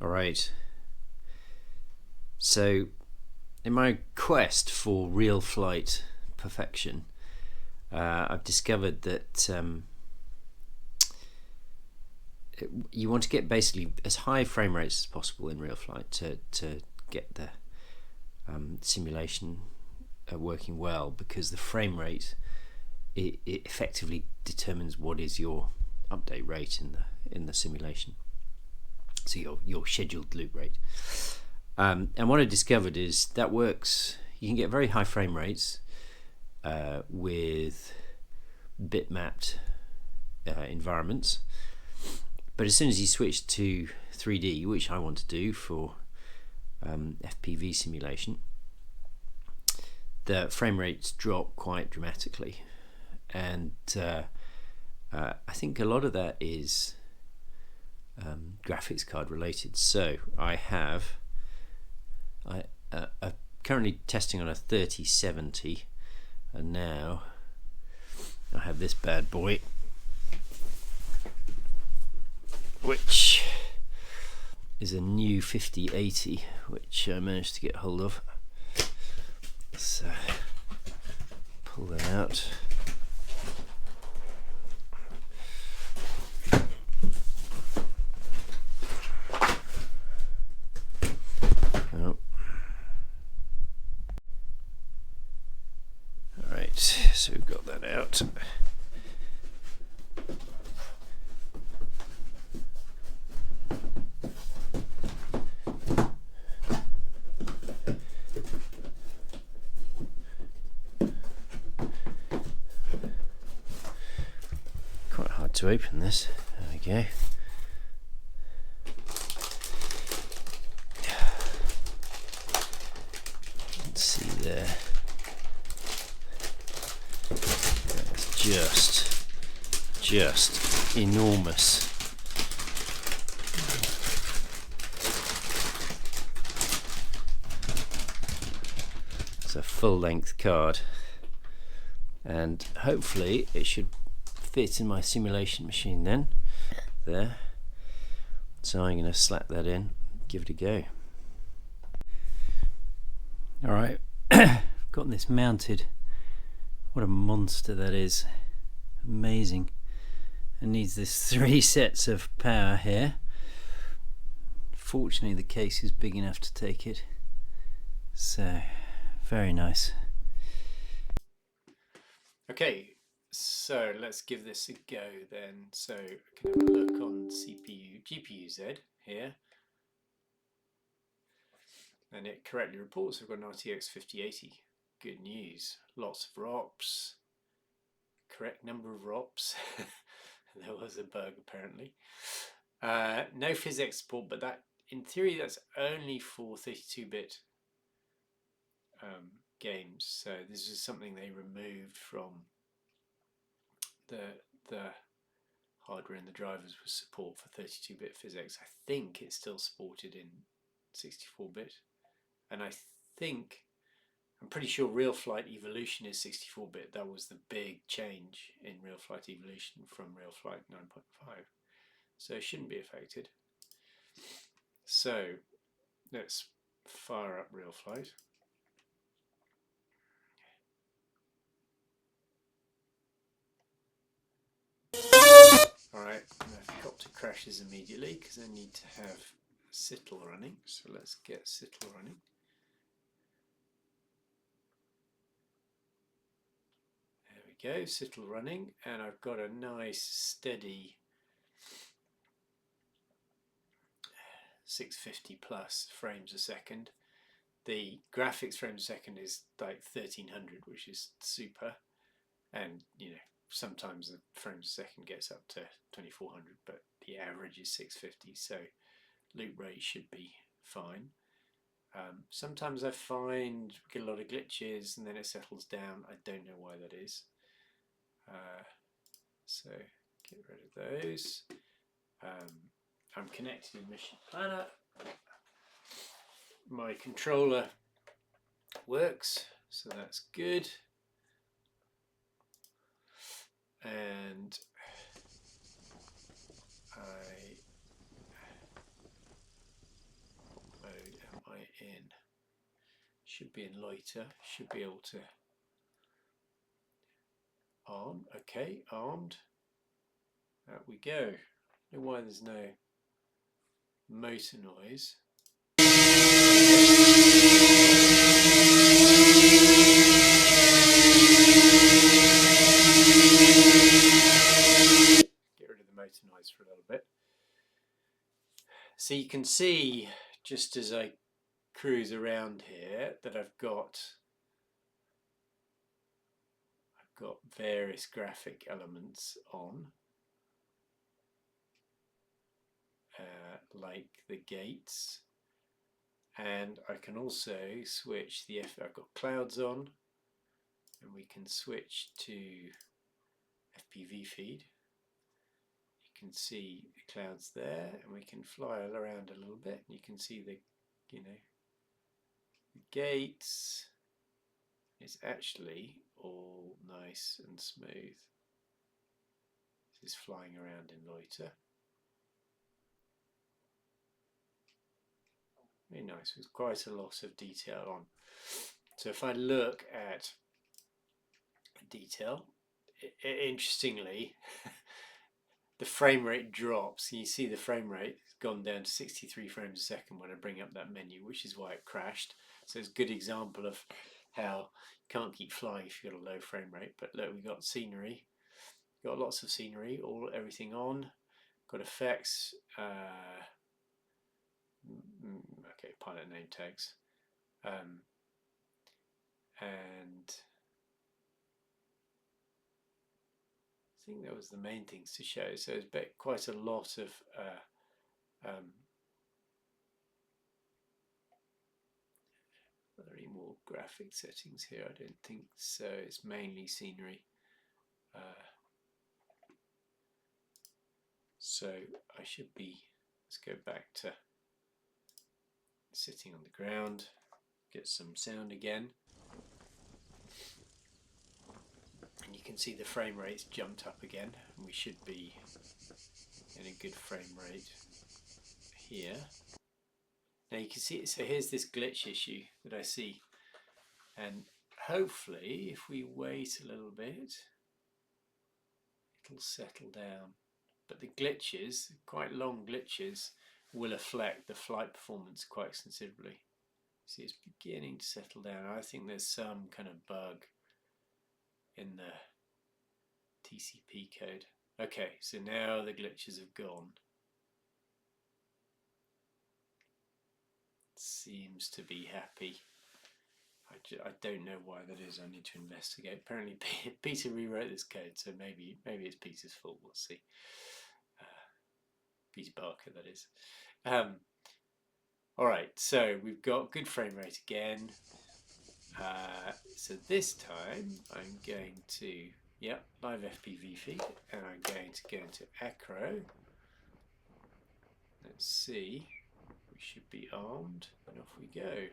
Alright, so in my quest for RealFlight perfection, I've discovered that you want to get basically as high frame rates as possible in RealFlight to get the simulation working well, because the frame rate it effectively determines what is your update rate in the simulation. So your scheduled loop rate. And what I discovered is that works. You can get very high frame rates with bitmapped environments, but as soon as you switch to 3D, which I want to do for FPV simulation, the frame rates drop quite dramatically, and I think a lot of that is graphics card related. So I'm currently testing on a 3070, and now I have this bad boy, which is a new 5080, which I managed to get hold of. So pull that out. So we've got that out. Quite hard to open this. There we go. Let's see there. Just enormous. It's a full-length card, and hopefully it should fit in my simulation machine then. There. So I'm going to slap that in, give it a go. Alright, got this mounted. What a monster that is. Amazing. It needs this 3 sets of power here. Fortunately the case is big enough to take it. So, very nice. Okay, so let's give this a go then. So I can have a look on GPU-Z here. And it correctly reports I've got an RTX5080. Good news. Lots of ROPs. Correct number of ROPs. There was a bug apparently. No physics support, but that in theory that's only for 32-bit games. So this is something they removed from the hardware in the drivers was support for 32-bit physics. I think it's still supported in 64-bit, and I'm pretty sure RealFlight Evolution is 64-bit. That was the big change in RealFlight Evolution from RealFlight 9.5. So it shouldn't be affected. So let's fire up RealFlight. Alright, ArduCopter crashes immediately because I need to have Citl running. So let's get Citl running. Go, Citl running, and I've got a nice steady 650 plus frames a second. The graphics frames a second is like 1300, which is super, and you know sometimes the frames a second gets up to 2400, but the average is 650, so loop rate should be fine. Sometimes I find we get a lot of glitches and then it settles down. I don't know why that is. So get rid of those. I'm connected to Mission Planner. My controller works, so that's good. And I should be in loiter, should be able to arm. Okay, armed. Out we go. I don't know why there's no motor noise. Get rid of the motor noise for a little bit. So you can see, just as I cruise around here, that I've got various graphic elements on, like the gates, and I can also switch the I've got clouds on, and we can switch to FPV feed. You can see the clouds there, and we can fly around a little bit, and you can see the, you know, the gates. It's actually all nice and smooth. This is flying around in loiter. Very nice, with quite a lot of detail on. So if I look at detail, interestingly, the frame rate drops. You see the frame rate has gone down to 63 frames a second when I bring up that menu, which is why it crashed. So it's a good example of how you can't keep flying if you've got a low frame rate. But look, we've got scenery, got lots of scenery, everything on, got effects, okay, pilot name tags, and I think that was the main things to show. So it's quite a lot of are there any more graphic settings here? I don't think so. It's mainly scenery. So I should be, let's go back to sitting on the ground, get some sound again. And you can see the frame rate's jumped up again, and we should be in a good frame rate here. Now you can see, so here's this glitch issue that I see, and hopefully if we wait a little bit it'll settle down. But the glitches, quite long glitches, will affect the flight performance quite considerably. See, it's beginning to settle down. I think there's some kind of bug in the TCP code. Okay, so now the glitches have gone. Seems to be happy. I don't know why that is. I need to investigate. Apparently Peter rewrote this code, so maybe it's Peter's fault. We'll see. Peter Barker, that is. Alright, so we've got good frame rate again. So this time I'm going to, live FPV feed, and I'm going to go into acro. Let's see, we should be armed, and off we go.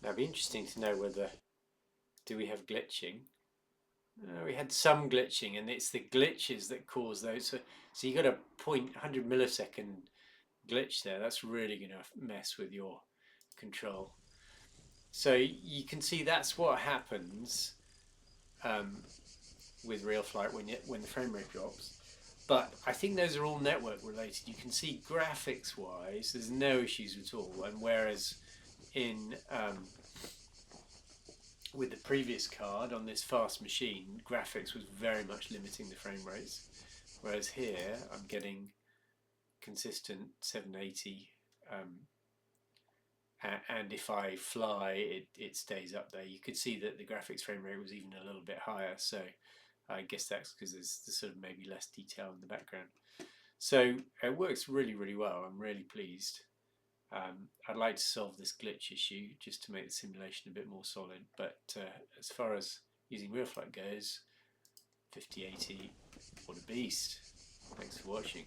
Now it'd be interesting to know whether, do we have glitching? We had some glitching, and it's the glitches that cause those. So you got a 100 millisecond glitch there. That's really going to mess with your control. So you can see that's what happens with RealFlight when the frame rate drops. But I think those are all network related. You can see graphics wise there's no issues at all, and whereas in with the previous card on this fast machine, graphics was very much limiting the frame rates, whereas here I'm getting consistent 780 and if I fly, it stays up there. You could see that the graphics frame rate was even a little bit higher, so I guess that's because there's sort of maybe less detail in the background. So it works really, really well. I'm really pleased. I'd like to solve this glitch issue just to make the simulation a bit more solid, but as far as using RealFlight goes, 5080, what a beast. Thanks for watching.